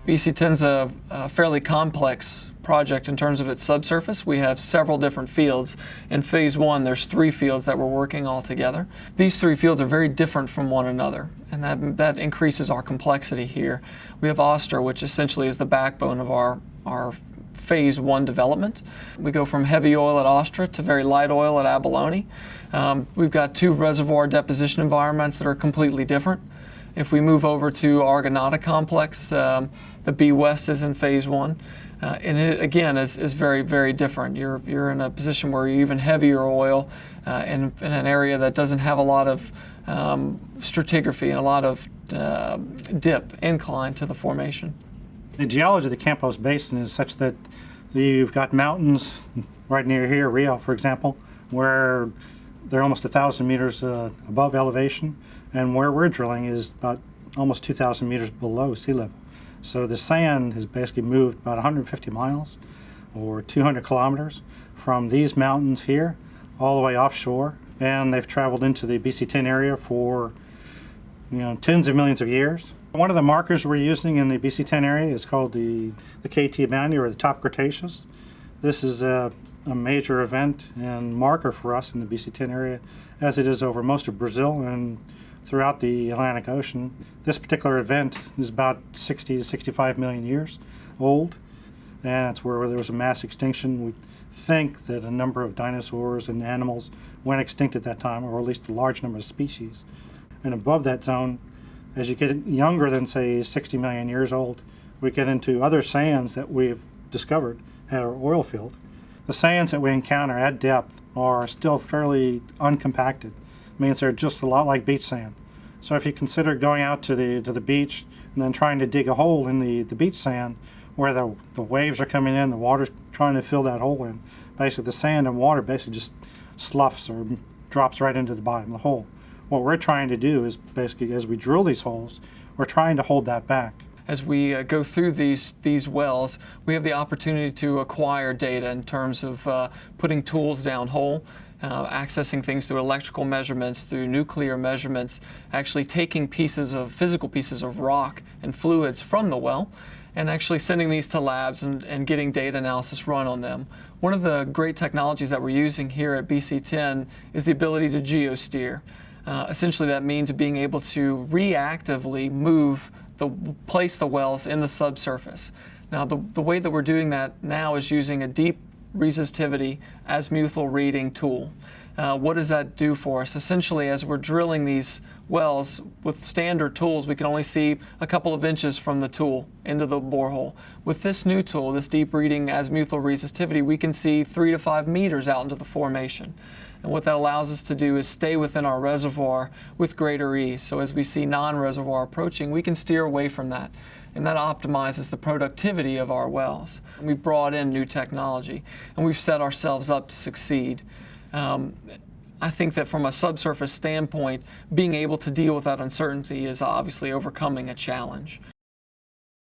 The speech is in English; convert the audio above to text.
BC10's a fairly complex project in terms of its subsurface. We have several different fields. In phase one, there's 3 fields that we're working all together. These 3 fields are very different from one another, and that increases our complexity here. We have Offshore, which essentially is the backbone of our phase 1 development. We go from heavy oil at Offshore to very light oil at Abalone. We've got 2 reservoir deposition environments that are completely different. If we move over to Argonauta complex, the B West is in phase 1. And it, again, is very, very different. You're in a position where you're even heavier oil in an area that doesn't have a lot of stratigraphy and a lot of incline to the formation. The geology of the Campos Basin is such that you've got mountains right near here, Rio, for example, where they're almost 1,000 meters above elevation, and where we're drilling is about almost 2,000 meters below sea level. So the sand has basically moved about 150 miles or 200 kilometers from these mountains here all the way offshore, and they've traveled into the BC10 area for tens of millions of years. One of the markers we're using in the BC10 area is called the KT boundary, or the top Cretaceous. This is a major event and marker for us in the BC10 area, as it is over most of Brazil and throughout the Atlantic Ocean. This particular event is about 60 to 65 million years old, and it's where there was a mass extinction. We think that a number of dinosaurs and animals went extinct at that time, or at least a large number of species. And above that zone, as you get younger than, say, 60 million years old, we get into other sands that we've discovered at our oil field. The sands that we encounter at depth are still fairly uncompacted. It means they're just a lot like beach sand. So if you consider going out to the beach and then trying to dig a hole in the beach sand where the waves are coming in, the water's trying to fill that hole in, basically the sand and water basically just sloughs or drops right into the bottom of the hole. What we're trying to do is basically, as we drill these holes, we're trying to hold that back. As we go through these wells, we have the opportunity to acquire data in terms of putting tools down hole, accessing things through electrical measurements, through nuclear measurements, actually taking physical pieces of rock and fluids from the well, and actually sending these to labs and getting data analysis run on them. One of the great technologies that we're using here at BC10 is the ability to geosteer. Essentially, that means being able to reactively place the wells in the subsurface. Now, the way that we're doing that now is using a deep resistivity azimuthal reading tool. What does that do for us? Essentially, as we're drilling these wells with standard tools, we can only see a couple of inches from the tool into the borehole. With this new tool, this deep reading azimuthal resistivity, we can see 3 to 5 meters out into the formation. And what that allows us to do is stay within our reservoir with greater ease. So as we see non-reservoir approaching, we can steer away from that. And that optimizes the productivity of our wells. And we've brought in new technology, and we've set ourselves up to succeed. I think that from a subsurface standpoint, being able to deal with that uncertainty is obviously overcoming a challenge.